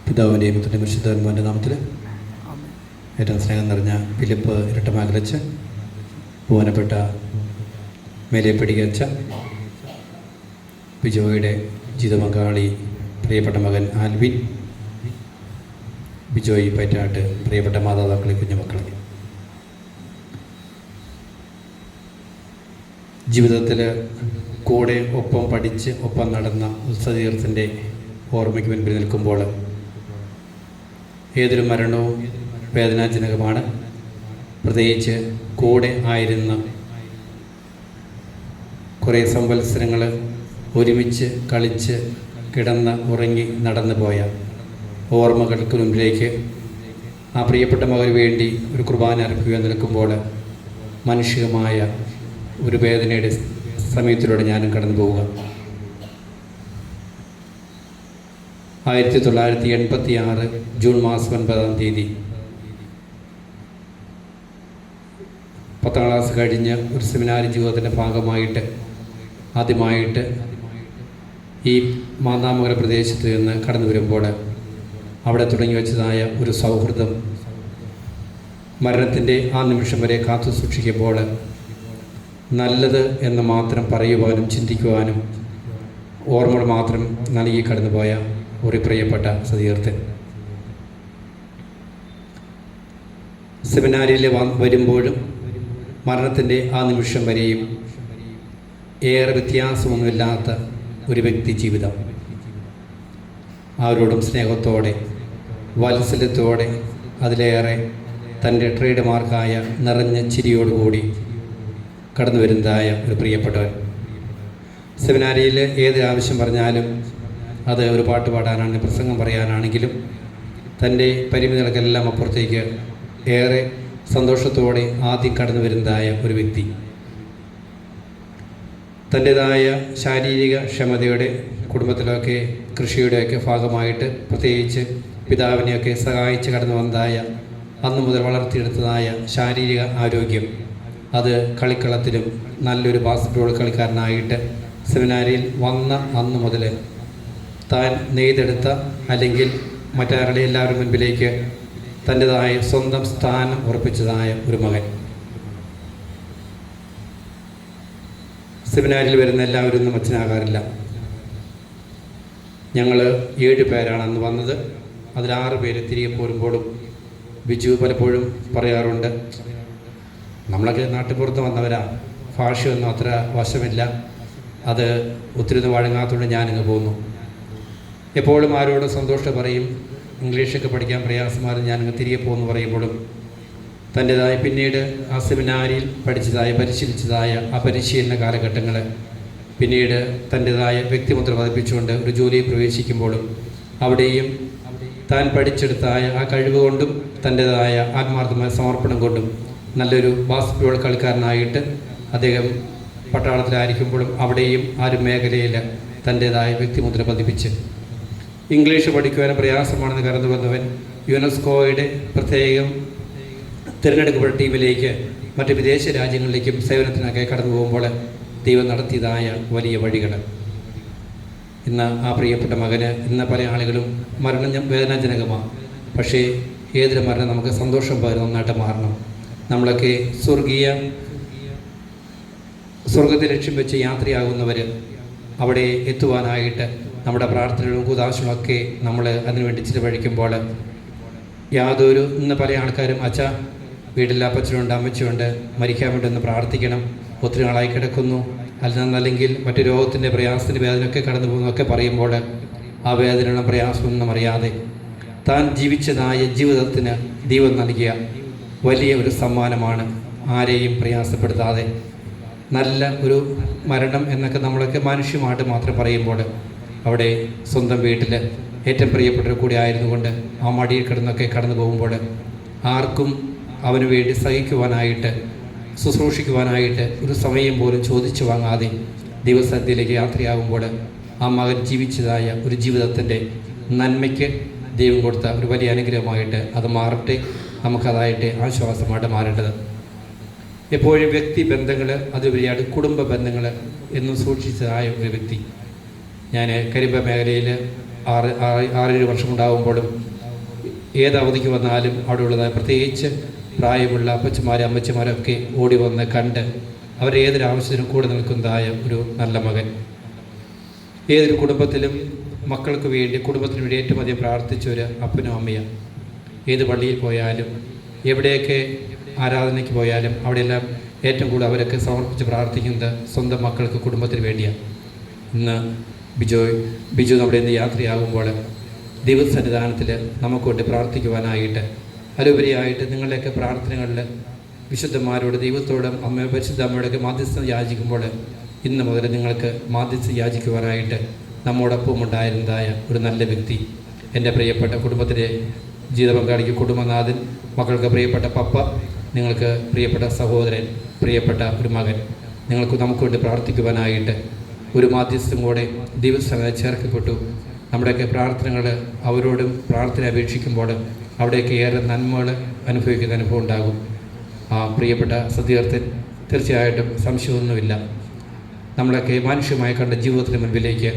പിതാവിൻ്റെയും പുത്രൻ്റെയും പരിശുദ്ധാത്മാവിൻ്റെ നാമത്തിൽ ഏറ്റവും സ്നേഹം നിറഞ്ഞ ഫിലിപ്പ് ഇരട്ടമാകലച്ച്, ബഹുമാനപ്പെട്ട മേലെപ്പടികച്ച, ബിജോയുടെ ജീവിതപങ്കാളി പ്രിയപ്പെട്ട മകൻ ആൽവിൻ, ബിജോയ് പൈറ്റാട്ട്, പ്രിയപ്പെട്ട മാതാപിതാക്കളെ, കുഞ്ഞുമക്കളെ, ജീവിതത്തിൽ കൂടെ ഒപ്പം പഠിച്ച് ഒപ്പം നടന്ന ഉത്സതീർത്ഥൻ്റെ ഓർമ്മയ്ക്ക് മുൻപിൽ നിൽക്കുമ്പോൾ ഏതൊരു മരണവും വേദനാജനകമാണ്. പ്രത്യേകിച്ച് കൂടെ ആയിരുന്ന കുറേ സംവത്സരങ്ങൾ ഒരുമിച്ച് കളിച്ച് കിടന്ന് ഉറങ്ങി നടന്നു പോയ ഓർമ്മകൾക്ക് മുമ്പിലേക്ക് ആ പ്രിയപ്പെട്ട മകന് വേണ്ടി ഒരു കുർബാന അർപ്പിക്കാൻ നിൽക്കുമ്പോൾ മാനുഷികമായ ഒരു വേദനയുടെ സമയത്തിലൂടെ ഞാനും കടന്നു പോവുക. 1986 ജൂൺ മാസം 9-ാം തീയതി 10ാം ക്ലാസ് കഴിഞ്ഞ് ഒരു സെമിനാരി ജീവിതത്തിൻ്റെ ഭാഗമായിട്ട് ആദ്യമായിട്ട് ഈ മാന്നാമംഗല പ്രദേശത്ത് നിന്ന് കടന്നു വരുമ്പോൾ അവിടെ തുടങ്ങി വെച്ചതായ ഒരു സൗഹൃദം മരണത്തിൻ്റെ ആ നിമിഷം വരെ കാത്തു സൂക്ഷിക്കുമ്പോൾ നല്ലത് എന്ന് മാത്രം പറയുവാനും ചിന്തിക്കുവാനും ഓർമ്മകൾ മാത്രം നൽകി കടന്നുപോയ ഒരു പ്രിയപ്പെട്ട സതീർത്ഥൻ സെമിനാരിയിൽ വരുമ്പോഴും മരണത്തിൻ്റെ ആ നിമിഷം വരെയും ഏറെ വ്യത്യാസമൊന്നുമില്ലാത്ത ഒരു വ്യക്തി ജീവിതം. ആരോടും സ്നേഹത്തോടെ, വാത്സല്യത്തോടെ, അതിലേറെ തൻ്റെ ട്രേഡ് മാർക്കായ നിറഞ്ഞ ചിരിയോടുകൂടി കടന്നു വരുന്നതായ ഒരു പ്രിയപ്പെട്ടവൻ. സെമിനാരിയിൽ ഏത് ആവശ്യം പറഞ്ഞാലും, അത് ഒരു പാട്ട് പാടാനാണ്, പ്രസംഗം പറയാനാണെങ്കിലും, തൻ്റെ പരിമിതികൾക്കെല്ലാം അപ്പുറത്തേക്ക് ഏറെ സന്തോഷത്തോടെ ആദ്യം കടന്നു വരുന്നതായ ഒരു വ്യക്തി. തൻ്റേതായ ശാരീരിക ക്ഷമതയുടെ, കുടുംബത്തിലൊക്കെ കൃഷിയുടെയൊക്കെ ഭാഗമായിട്ട് പ്രത്യേകിച്ച് പിതാവിനെയൊക്കെ സഹായിച്ച് കടന്നു വന്നതായ, അന്നു മുതൽ വളർത്തിയെടുത്തതായ ശാരീരിക ആരോഗ്യം, അത് കളിക്കളത്തിലും നല്ലൊരു ബാസ്കറ്റ്ബോൾ കളിക്കാരനായിട്ട് സെമിനാരിയിൽ വന്ന അന്നു മുതൽ താൻ നെയ്തെടുത്ത, അല്ലെങ്കിൽ മറ്റാരുടെ എല്ലാവരും മുൻപിലേക്ക് തൻ്റെതായ സ്വന്തം സ്ഥാനം ഉറപ്പിച്ചതായ ഒരു മകൻ. സെമിനാരിൽ വരുന്ന എല്ലാവരും ഒന്നും അച്ഛനാകാറില്ല. ഞങ്ങൾ 7 പേരാണ് അന്ന് വന്നത്. അതിൽ 6 പേര് തിരികെ പോരുമ്പോഴും ബിജു പലപ്പോഴും പറയാറുണ്ട്, നമ്മളൊക്കെ നാട്ടുപുറത്ത് വന്നവരാ, ഭാഷയൊന്നും അത്ര വശമില്ല, അത് ഒത്തിരി ഒന്നും വഴങ്ങാത്തതുകൊണ്ട് ഞാനിങ്ങ് പോന്നു. എപ്പോഴും ആരോട് സന്തോഷം പറയും, ഇംഗ്ലീഷൊക്കെ പഠിക്കാൻ പ്രയാസമാരും ഞാനങ്ങ് തിരികെ പോകുമെന്ന് പറയുമ്പോഴും തൻ്റേതായ പിന്നീട് ആ സെമിനാരിയിൽ പഠിച്ചതായ, പരിശീലിച്ചതായ ആ പരിശീലന കാലഘട്ടങ്ങൾ പിന്നീട് തൻ്റേതായ വ്യക്തിമുദ്ര പതിപ്പിച്ചുകൊണ്ട് ഒരു ജോലിയിൽ പ്രവേശിക്കുമ്പോഴും അവിടെയും താൻ പഠിച്ചെടുത്തായ ആ കഴിവ് കൊണ്ടും തൻ്റേതായ ആത്മാർത്ഥമായ സമർപ്പണം കൊണ്ടും നല്ലൊരു ബാസ്കറ്റ്ബോൾ കളിക്കാരനായിട്ട് അദ്ദേഹം പട്ടാളത്തിലായിരിക്കുമ്പോഴും അവിടെയും ആ ഒരു മേഖലയിൽ തൻ്റേതായ വ്യക്തിമുദ്ര പതിപ്പിച്ച് ഇംഗ്ലീഷ് പഠിക്കുവാനും പ്രയാസമാണെന്ന് കടന്നു വന്നവൻ യുനെസ്കോയുടെ പ്രത്യേകം തിരഞ്ഞെടുക്കപ്പെട്ട ടീമിലേക്ക് മറ്റ് വിദേശ രാജ്യങ്ങളിലേക്കും സേവനത്തിനൊക്കെ കടന്നു പോകുമ്പോൾ ദൈവം നടത്തിയതായ വലിയ വഴികൾ. ഇന്ന് ആ പ്രിയപ്പെട്ട മകന്, ഇന്ന് പല ആളുകളും മരണം വേദനാജനകമാണ്. പക്ഷേ ഏതൊരു മരണം നമുക്ക് സന്തോഷം പകരുന്ന ഒന്നായിട്ട് മാറണം. നമ്മളൊക്കെ സ്വർഗത്തെ ലക്ഷ്യം വെച്ച് യാത്രയാകുന്നവർ അവിടെ എത്തുവാനായിട്ട് നമ്മുടെ പ്രാർത്ഥനകളും കൂതാശകളൊക്കെ നമ്മൾ അതിനുവേണ്ടി ചിലവഴിക്കുമ്പോൾ യാതൊരു, ഇന്ന് പല ആൾക്കാരും അച്ഛ വീട്ടിൽ അപ്പച്ചനുണ്ട്, അമ്മച്ചുണ്ട്, മരിക്കാൻ വേണ്ടി ഒന്ന് പ്രാർത്ഥിക്കണം, ഒത്തിരി നാളായി കിടക്കുന്നു, അല്ലെങ്കിൽ മറ്റു രോഗത്തിൻ്റെ പ്രയാസത്തിൻ്റെ വേദനയൊക്കെ കടന്നു പോകുന്നതൊക്കെ പറയുമ്പോൾ ആ വേദനയുടെ പ്രയാസമൊന്നും അറിയാതെ താൻ ജീവിച്ചതായ ജീവിതത്തിന് ദൈവം നൽകിയ വലിയ ഒരു സമ്മാനമാണ്. ആരെയും പ്രയാസപ്പെടുത്താതെ നല്ല ഒരു മരണം എന്നൊക്കെ നമ്മളൊക്കെ മനുഷ്യമായിട്ട് മാത്രം പറയുമ്പോൾ അവിടെ സ്വന്തം വീട്ടിൽ ഏറ്റവും പ്രിയപ്പെട്ടവർ കൂടി ആയിരുന്നുകൊണ്ട് ആ മടിയിൽ കിടന്നൊക്കെ കടന്നു പോകുമ്പോൾ ആർക്കും അവന് വേണ്ടി സഹിക്കുവാനായിട്ട്, ശുശ്രൂഷിക്കുവാനായിട്ട് ഒരു സമയം പോലും ചോദിച്ചു വാങ്ങാതെ ദൈവസന്നിധിയിലേക്ക് യാത്രയാകുമ്പോൾ ആ മകൻ ജീവിച്ചതായ ഒരു ജീവിതത്തിൻ്റെ നന്മയ്ക്ക് ദൈവം കൊടുത്ത ഒരു വലിയ അനുഗ്രഹമായിട്ട് അത് മാറട്ടെ, നമുക്കതായിട്ട് ആശ്വാസമായിട്ട് മാറേണ്ടത്. എപ്പോഴും വ്യക്തി ബന്ധങ്ങൾ, അതുവഴിയായിട്ട് കുടുംബ ബന്ധങ്ങൾ എന്നും സൂക്ഷിച്ചതായ ഒരു വ്യക്തി. ഞാൻ കരിമ്പ മേഖലയിൽ 6-7 വർഷം ഉണ്ടാകുമ്പോഴും ഏത് അവധിക്ക് വന്നാലും അവിടെയുള്ളതായ പ്രത്യേകിച്ച് പ്രായമുള്ള അപ്പച്ചമാരും അമ്മച്ചമാരൊക്കെ ഓടി വന്ന് കണ്ട് അവരെ ഏതൊരാവശ്യത്തിനും കൂടെ നിൽക്കുന്നതായ ഒരു നല്ല മകൻ. ഏതൊരു കുടുംബത്തിലും മക്കൾക്ക് വേണ്ടി കുടുംബത്തിന് വേണ്ടി ഏറ്റവും അധികം പ്രാർത്ഥിച്ച ഒരു അപ്പനും അമ്മയാണ്. ഏത് പള്ളിയിൽ പോയാലും എവിടെയൊക്കെ ആരാധനയ്ക്ക് പോയാലും അവിടെയെല്ലാം ഏറ്റവും കൂടുതൽ അവരൊക്കെ സമർപ്പിച്ച് പ്രാർത്ഥിക്കുന്നത് സ്വന്തം മക്കൾക്ക് കുടുംബത്തിന് വേണ്ടിയാണ്. ഇന്ന് ബിജു നമ്മുടെ ഇന്ന് യാത്രയാകുമ്പോൾ ദൈവസന്നിധാനത്തിൽ നമുക്ക് വേണ്ടി പ്രാർത്ഥിക്കുവാനായിട്ട് അതിലുപരിയായിട്ട് നിങ്ങളുടെയൊക്കെ പ്രാർത്ഥനകളിൽ വിശുദ്ധന്മാരോട് ദൈവത്തോടും പരിശുദ്ധ അമ്മയോടൊക്കെ മാധ്യസ്ഥം യാചിക്കുമ്പോൾ ഇന്ന് മുതൽ നിങ്ങൾക്ക് മാധ്യസ്ഥം യാചിക്കുവാനായിട്ട് നമ്മോടൊപ്പം ഉണ്ടായിരുന്നതായ ഒരു നല്ല വ്യക്തി, എൻ്റെ പ്രിയപ്പെട്ട കുടുംബത്തിലെ ജീവിത പങ്കാളിക്ക് കുടുംബനാഥൻ, മക്കൾക്ക് പ്രിയപ്പെട്ട പപ്പ, നിങ്ങൾക്ക് പ്രിയപ്പെട്ട സഹോദരൻ, പ്രിയപ്പെട്ട ഒരു മകൻ, നമുക്ക് വേണ്ടി പ്രാർത്ഥിക്കുവാനായിട്ട് ഒരു മാധ്യസ്ഥം കൂടെ ദൈവസഭ ചേർക്കപ്പെട്ടു. നമ്മുടെയൊക്കെ പ്രാർത്ഥനകൾ അവരോടും പ്രാർത്ഥന അപേക്ഷിക്കുമ്പോൾ അവിടെയൊക്കെ ഏറെ നന്മകൾ അനുഭവിക്കുന്ന അനുഭവം ഉണ്ടാകും. ആ പ്രിയപ്പെട്ട സദ്യർത്ഥൻ തീർച്ചയായിട്ടും സംശയമൊന്നുമില്ല, നമ്മളൊക്കെ മാനുഷ്യമായി കണ്ട ജീവിതത്തിന് മുൻപിലേക്ക്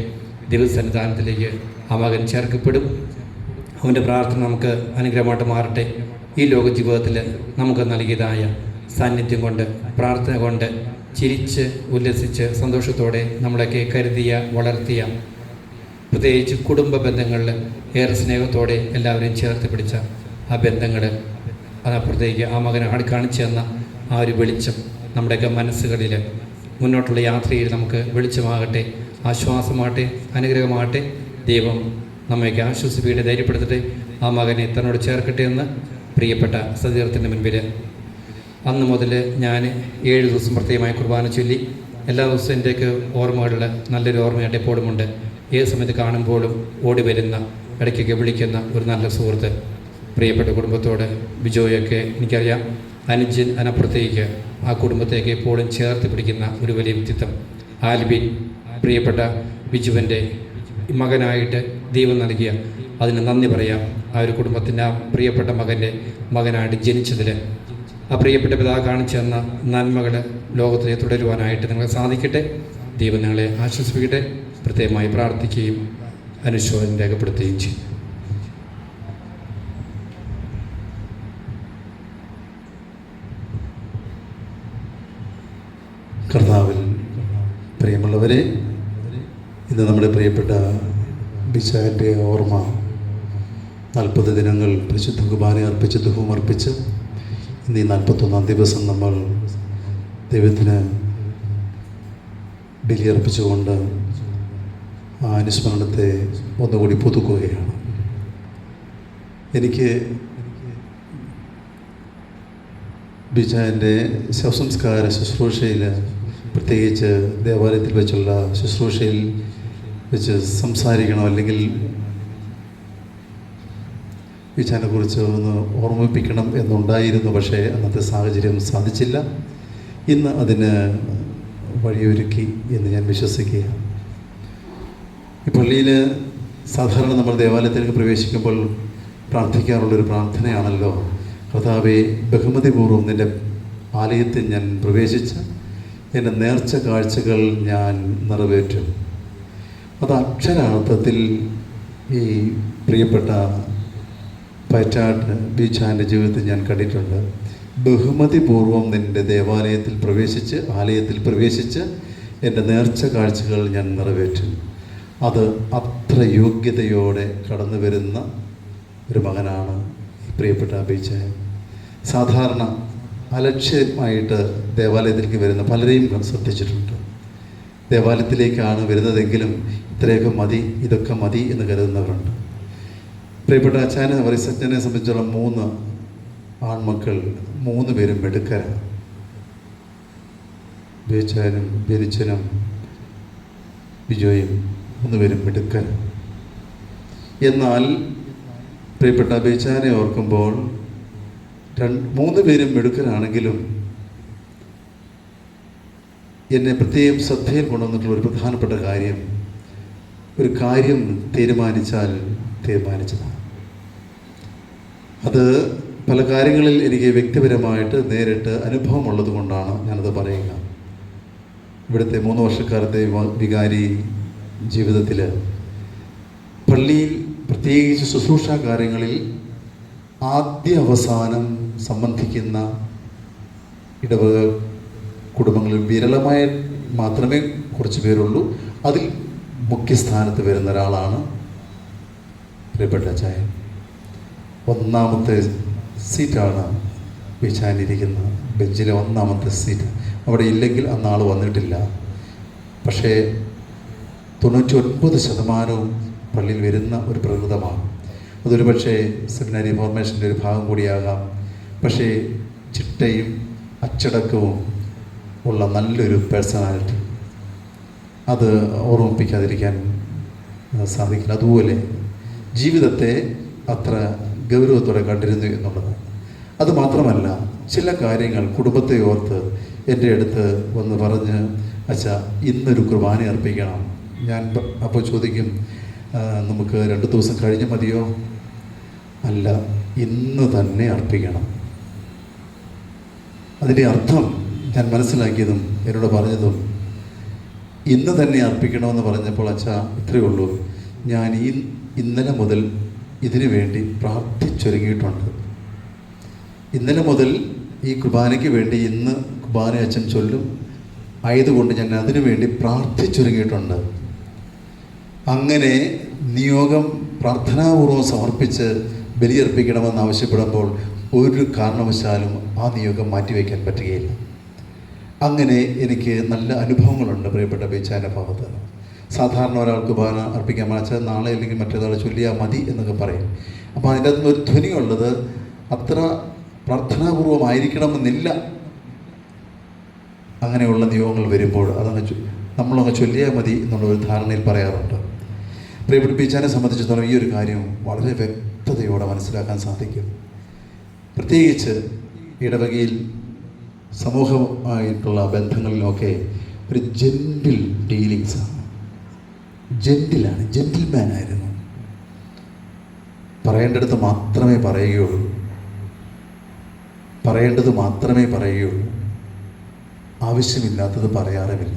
ദൈവസന്നിധാനത്തിലേക്ക് ആ മകൻ ചേർക്കപ്പെടും. അവൻ്റെ പ്രാർത്ഥന നമുക്ക് അനുഗ്രഹമായിട്ട് മാറട്ടെ. ഈ ലോക ജീവിതത്തിൽ നമുക്ക് നൽകിയതായ സാന്നിധ്യം കൊണ്ട്, പ്രാർത്ഥന കൊണ്ട് ചിരിച്ച് ഉല്ലസിച്ച് സന്തോഷത്തോടെ നമ്മളൊക്കെ കരുതിയ വളർത്തിയ, പ്രത്യേകിച്ച് കുടുംബ ബന്ധങ്ങളിൽ ഏറെ സ്നേഹത്തോടെ എല്ലാവരെയും ചേർത്ത് പിടിച്ച ആ ബന്ധങ്ങൾ, അതപ്പുറത്തേക്ക് ആ മകനെ കാണിച്ചു തന്ന ആ ഒരു വെളിച്ചം നമ്മുടെയൊക്കെ മനസ്സുകളിൽ മുന്നോട്ടുള്ള യാത്രയിൽ നമുക്ക് വെളിച്ചമാകട്ടെ, ആശ്വാസമാകട്ടെ, അനുഗ്രഹമാകട്ടെ. ദൈവം നമ്മയൊക്കെ ആശ്വസിപ്പിക്കട്ടെ, ധൈര്യപ്പെടുത്തട്ടെ. ആ മകനെ തന്നോട് ചേർക്കട്ടെ എന്ന് പ്രിയപ്പെട്ട സതീർത്ഥൻ്റെ മുൻപിൽ അന്ന് മുതൽ ഞാൻ 7 ദിവസം പ്രത്യേകമായി കുർബാന ചൊല്ലി. എല്ലാ ദിവസവും എൻ്റെയൊക്കെ ഓർമ്മകളിൽ നല്ലൊരു ഓർമ്മയായിട്ട് എപ്പോഴുമുണ്ട്. ഏത് സമയത്ത് കാണുമ്പോഴും ഓടി വരുന്ന, ഇടയ്ക്കൊക്കെ വിളിക്കുന്ന ഒരു നല്ല സുഹൃത്ത്. പ്രിയപ്പെട്ട കുടുംബത്തോട് ബിജോയൊക്കെ എനിക്കറിയാം, അനുജൻ അതിനപ്പുറത്തേക്ക് ആ കുടുംബത്തേക്ക് എപ്പോഴും ചേർത്ത് പിടിക്കുന്ന ഒരു വലിയ വ്യക്തിത്വം. ആൽബിൻ, പ്രിയപ്പെട്ട ബിജുവിൻ്റെ മകനായിട്ട് ദൈവം നൽകിയ അതിന് നന്ദി പറയാം. ആ ഒരു കുടുംബത്തിൻ്റെ ആ പ്രിയപ്പെട്ട മകനായിട്ട് ജനിച്ചതിൽ ആ പ്രിയപ്പെട്ട പിതാവ് കാണിച്ചു തന്ന നന്മകൾ ലോകത്തിൽ തുടരുവാനായിട്ട് നിങ്ങൾക്ക് സാധിക്കട്ടെ. ദൈവം നിങ്ങളെ ആശ്വസിപ്പിക്കട്ടെ. പ്രത്യേകമായി പ്രാർത്ഥിക്കുകയും അനുശോചനം രേഖപ്പെടുത്തുകയും ചെയ്യും. കർത്താവിൽ പ്രിയമുള്ളവരെ, ഇന്ന് നമ്മുടെ പ്രിയപ്പെട്ട ബിച്ചാൻ്റെ ഓർമ്മ 40 ദിനങ്ങൾ പരിശുദ്ധ കുർബാന അർപ്പിച്ച് ദുഃഖം അർപ്പിച്ച് ഇന്ന് ഈ 41-ാം ദിവസം നമ്മൾ ദൈവത്തിന് ബലിയർപ്പിച്ചുകൊണ്ട് ആ അനുസ്മരണത്തെ ഒന്നുകൂടി പുതുക്കുകയാണ്. എനിക്ക് ബിജാൻ്റെ ശവസംസ്കാര ശുശ്രൂഷയിൽ, പ്രത്യേകിച്ച് ദേവാലയത്തിൽ വെച്ചുള്ള ശുശ്രൂഷയിൽ വെച്ച് സംസാരിക്കണം, അല്ലെങ്കിൽ ബിജാനെ കുറിച്ച് ഒന്ന് ഓർമ്മിപ്പിക്കണം എന്നുണ്ടായിരുന്നു. പക്ഷേ അന്നത്തെ സാഹചര്യം സാധിച്ചില്ല. ഇന്ന് അതിന് വഴിയൊരുക്കി എന്ന് ഞാൻ വിശ്വസിക്കുകയാണ്. ഈ പള്ളിയിൽ സാധാരണ നമ്മൾ ദേവാലയത്തിലേക്ക് പ്രവേശിക്കുമ്പോൾ പ്രാർത്ഥിക്കാറുള്ളൊരു പ്രാർത്ഥനയാണല്ലോ, കർത്താവേ, ബഹുമതിപൂർവ്വം നിൻ്റെ ആലയത്തിൽ ഞാൻ പ്രവേശിച്ച് എൻ്റെ നേർച്ച കാഴ്ചകൾ ഞാൻ നിറവേറ്റും. അത് അക്ഷരാർത്ഥത്തിൽ ഈ പ്രിയപ്പെട്ട പൈറ്റാട്ട് ബീച്ചാൻ്റെ ജീവിതത്തിൽ ഞാൻ കണ്ടിട്ടുണ്ട്. ബഹുമതിപൂർവ്വം നിൻ്റെ ദേവാലയത്തിൽ പ്രവേശിച്ച്, ആലയത്തിൽ പ്രവേശിച്ച് എൻ്റെ നേർച്ച കാഴ്ചകൾ ഞാൻ നിറവേറ്റും. അത് അത്ര യോഗ്യതയോടെ കടന്നു വരുന്ന ഒരു മകനാണ് പ്രിയപ്പെട്ട ബീച്ചാൻ. സാധാരണ അലക്ഷ്യമായിട്ട് ദേവാലയത്തിലേക്ക് വരുന്ന പലരെയും ശ്രദ്ധിച്ചിട്ടുണ്ട്. ദേവാലയത്തിലേക്കാണ് വരുന്നതെങ്കിലും ഇത്രയൊക്കെ മതി, ഇതൊക്കെ മതി എന്ന് കരുതുന്നവരുണ്ട്. പ്രിയപ്പെട്ട അച്ഛനെ വറിസച്ചനെ സംബന്ധിച്ചുള്ള 3 ആൺമക്കൾ, 3 പേരും മിടുക്കരാണ്. ബേച്ചാനും ബെനിച്ചനും ബിജോയും 3 പേരും മിടുക്കരാണ്. എന്നാൽ പ്രിയപ്പെട്ട ബേച്ചാനെ ഓർക്കുമ്പോൾ 3 പേരും മിടുക്കരാണെങ്കിലും എന്നെ പ്രത്യേകം ശ്രദ്ധയിൽ കൊണ്ടുവന്നിട്ടുള്ള ഒരു പ്രധാനപ്പെട്ട കാര്യം, ഒരു കാര്യം തീരുമാനിച്ചാൽ തീരുമാനിച്ചതാണ്. അത് പല കാര്യങ്ങളിൽ എനിക്ക് വ്യക്തിപരമായിട്ട് നേരിട്ട് അനുഭവമുള്ളത് കൊണ്ടാണ് ഞാനത് പറയുക. ഇവിടുത്തെ 3 വർഷക്കാലത്തെ വികാരി ജീവിതത്തിൽ പള്ളിയിൽ പ്രത്യേകിച്ച് ശുശ്രൂഷ കാര്യങ്ങളിൽ ആദ്യ അവസാനം സംബന്ധിക്കുന്ന ഇടവക കുടുംബങ്ങളിൽ വിരളമായി മാത്രമേ കുറച്ച് പേരുള്ളൂ. അതിൽ മുഖ്യസ്ഥാനത്ത് വരുന്ന ഒരാളാണ് പ്രിയപ്പെട്ട അച്ചായൻ. ഒന്നാമത്തെ സീറ്റാണ് വിച്ചാനിരിക്കുന്ന ബെഞ്ചിലെ ഒന്നാമത്തെ സീറ്റ്. അവിടെ ഇല്ലെങ്കിൽ അന്നാൾ വന്നിട്ടില്ല. പക്ഷേ 99% പള്ളിയിൽ വരുന്ന ഒരു പ്രകൃതമാണ്. അതൊരു പക്ഷേ സെമിനാരി ഫോർമേഷൻ്റെ ഒരു ഭാഗം കൂടിയാകാം. പക്ഷേ ചിട്ടയും അച്ചടക്കവും ഉള്ള നല്ലൊരു പേഴ്സണാലിറ്റി, അത് ഓർമ്മിപ്പിക്കാതിരിക്കാൻ സാധിക്കില്ല. അതുപോലെ ജീവിതത്തെ അത്ര ഗൗരവത്തോടെ കണ്ടിരുന്നു എന്നുള്ളത്. അതുമാത്രമല്ല, ചില കാര്യങ്ങൾ കുടുംബത്തെ ഓർത്ത് എൻ്റെ അടുത്ത് വന്ന് പറഞ്ഞ്, അച്ഛാ ഇന്നൊരു കുർബാന അർപ്പിക്കണം. ഞാൻ അപ്പോൾ ചോദിക്കും, നമുക്ക് 2 ദിവസം കഴിഞ്ഞ് മതിയോ? അല്ല, ഇന്ന് തന്നെ അർപ്പിക്കണം. അതിൻ്റെ അർത്ഥം ഞാൻ മനസ്സിലാക്കിയതും എന്നോട് പറഞ്ഞതും ഇന്ന് തന്നെ അർപ്പിക്കണമെന്ന് പറഞ്ഞപ്പോൾ, അച്ഛാ ഇത്രയേ ഉള്ളൂ, ഞാൻ ഇന്നലെ മുതൽ ഇതിനു വേണ്ടി പ്രാർത്ഥിച്ചൊരുങ്ങിയിട്ടുണ്ട്. ഇന്നലെ മുതൽ ഈ കുർബാനയ്ക്ക് വേണ്ടി ഇന്ന് കുർബാന അച്ഛൻ ചൊല്ലും ആയതുകൊണ്ട് ഞാൻ അതിനു വേണ്ടി പ്രാർത്ഥിച്ചൊരുങ്ങിയിട്ടുണ്ട്. അങ്ങനെ നിയോഗം പ്രാർത്ഥനാപൂർവ്വം സമർപ്പിച്ച് ബലിയർപ്പിക്കണമെന്ന് ആവശ്യപ്പെടുമ്പോൾ ഒരു കാരണവശാലും ആ നിയോഗം മാറ്റിവെക്കാൻ പറ്റുകയില്ല. അങ്ങനെ എനിക്ക് നല്ല അനുഭവങ്ങളുണ്ട് പ്രിയപ്പെട്ട ബീച്ചാൻ്റെ ഭാഗത്ത്. സാധാരണ ഒരാൾക്ക് കുർബാന അർപ്പിക്കാൻ വെച്ചാൽ നാളെ അല്ലെങ്കിൽ മറ്റേതാൾ ചൊല്ലിയാൽ മതി എന്നൊക്കെ പറയും. അപ്പോൾ അതിൻ്റെ അകത്ത് ഒരു ധ്വനിയുള്ളത് അത്ര പ്രാർത്ഥനാപൂർവമായിരിക്കണമെന്നില്ല. അങ്ങനെയുള്ള നിയോഗങ്ങൾ വരുമ്പോൾ നമ്മളങ്ങ് ചൊല്ലിയാൽ മതി എന്നുള്ളൊരു ധാരണയിൽ പറയാറുണ്ട്. പ്രിയപ്പെട്ട ബീച്ചാനെ സംബന്ധിച്ചിടത്തോളം ഈ ഒരു കാര്യം വളരെ വ്യക്തതയോടെ മനസ്സിലാക്കാൻ സാധിക്കും. പ്രത്യേകിച്ച് ഇടവകയിൽ സമൂഹമായിട്ടുള്ള ബന്ധങ്ങളിലൊക്കെ ഒരു ജെൻറ്റിൽ ഡീലിങ്സാണ്. ജെൻറ്റിലാണ്, ജെൻറ്റിൽമാനായിരുന്നു. പറയേണ്ടടുത്ത് മാത്രമേ പറയുകയുള്ളൂ, പറയേണ്ടത് മാത്രമേ പറയുകയുള്ളൂ, ആവശ്യമില്ലാത്തത് പറയാറുമില്ല.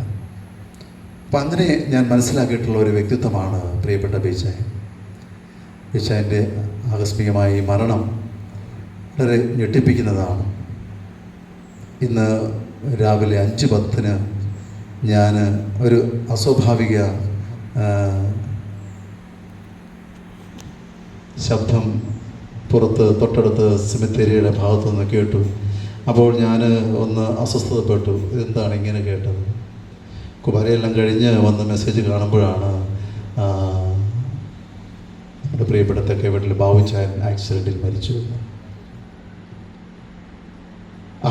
അപ്പം അങ്ങനെ ഞാൻ മനസ്സിലാക്കിയിട്ടുള്ള ഒരു വ്യക്തിത്വമാണ് പ്രിയപ്പെട്ട ബീച്ചായൻ. ബീച്ചായൻ്റെ ആകസ്മികമായി മരണം വളരെ ഞെട്ടിപ്പിക്കുന്നതാണ്. ഇന്ന് രാവിലെ 5:10 ഞാൻ ഒരു അസ്വാഭാവിക ശബ്ദം പുറത്ത് തൊട്ടടുത്ത് സെമിത്തേരിയുടെ ഭാഗത്തു നിന്ന് കേട്ടു. അപ്പോൾ ഞാൻ ഒന്ന് അസ്വസ്ഥതപ്പെട്ടു. എന്താണ് ഇങ്ങനെ കേട്ടത്? കുർബാനയെല്ലാം കഴിഞ്ഞ് വന്ന് മെസ്സേജ് കാണുമ്പോഴാണ് നമ്മുടെ പ്രിയപ്പെട്ട തെക്കേ വീട്ടിൽ ബാബുച്ചായൻ ആക്സിഡൻറ്റിൽ മരിച്ചു.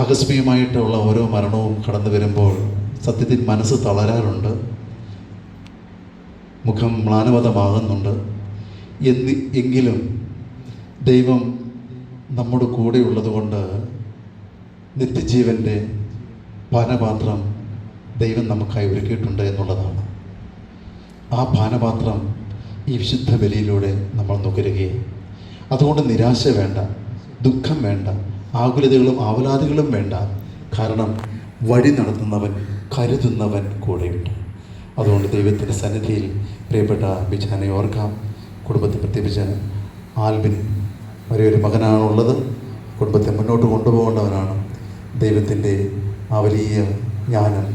ആകസ്മികമായിട്ടുള്ള ഓരോ മരണവും കടന്നു വരുമ്പോൾ സത്യത്തിൽ മനസ്സ് തളരാറുണ്ട്, മുഖം മ്ലാനവതമാകുന്നുണ്ട്. എങ്കിലും ദൈവം നമ്മുടെ കൂടെയുള്ളത് കൊണ്ട് നിത്യജീവൻ്റെ പാനപാത്രം ദൈവം നമുക്കായി ഒരുക്കിയിട്ടുണ്ട് എന്നുള്ളതാണ്. ആ പാനപാത്രം ഈ വിശുദ്ധ ബലിയിലൂടെ നമ്മൾ നുകരുകയും, അതുകൊണ്ട് നിരാശ വേണ്ട, ദുഃഖം വേണ്ട, ആകുലതകളും ആവലാതികളും വേണ്ട. കാരണം വഴി നടത്തുന്നവൻ, കരുതുന്നവൻ കൂടെയുണ്ട്. അതുകൊണ്ട് ദൈവത്തിൻ്റെ സന്നിധിയിൽ പ്രിയപ്പെട്ട ബിച്ചാനെ ഓർക്കാം. കുടുംബത്തെ പ്രത്യേകിച്ച് ആൽബിൻ ഒരേ ഒരു മകനാണുള്ളത്. കുടുംബത്തെ മുന്നോട്ട് കൊണ്ടുപോകേണ്ടവനാണ്. ദൈവത്തിൻ്റെ ആ വലിയ ജ്ഞാനം,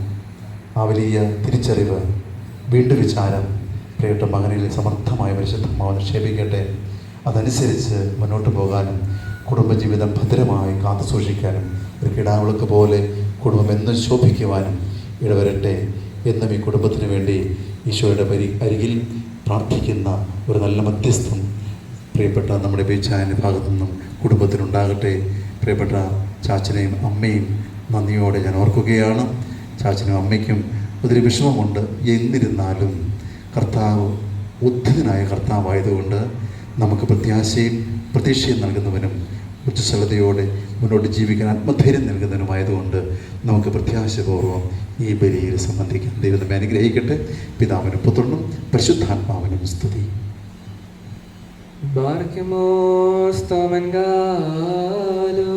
ആ വലിയ തിരിച്ചറിവ്, വീണ്ടും വിചാരം പ്രിയപ്പെട്ട മകനിൽ സമർത്ഥമായ പരിശുദ്ധമാവ് നിക്ഷേപിക്കട്ടെ. അതനുസരിച്ച് മുന്നോട്ട് പോകാനും കുടുംബജീവിതം ഭദ്രമായി കാത്തു സൂക്ഷിക്കാനും ഒരു കിടാവിളക്ക് പോലെ കുടുംബം എന്നും ശോഭിക്കുവാനും ഇടവരട്ടെ. എന്നും ഈ കുടുംബത്തിന് വേണ്ടി ഈശോയുടെ അരികിൽ പ്രാർത്ഥിക്കുന്ന ഒരു നല്ല മധ്യസ്ഥം പ്രിയപ്പെട്ട നമ്മുടെ ബീച്ചായൻ്റെ ഭാഗത്തു നിന്നും കുടുംബത്തിനുണ്ടാകട്ടെ. പ്രിയപ്പെട്ട ചാച്ചനെയും അമ്മയും നന്ദിയോടെ ഞാൻ ഓർക്കുകയാണ്. ചാച്ചനും അമ്മയ്ക്കും ഒത്തിരി വിഷമമുണ്ട്. എന്നിരുന്നാലും കർത്താവ് ഉദ്ധിതനായ കർത്താവായതുകൊണ്ട് നമുക്ക് പ്രതീക്ഷയും നൽകുന്നവനും ഉച്ചസ്ഥലതയോടെ മുന്നോട്ട് ജീവിക്കാൻ ആത്മധൈര്യം നൽകുന്നതിനുമായതുകൊണ്ട് നമുക്ക് പ്രത്യാശപൂർവ്വം ഈ ബലിയിൽ സംബന്ധിക്കാം. ദൈവം നമ്മെ അനുഗ്രഹിക്കട്ടെ. പിതാവിനും പുത്രനും പരിശുദ്ധാത്മാവിനും സ്തുതി. Barquemos tomen galo.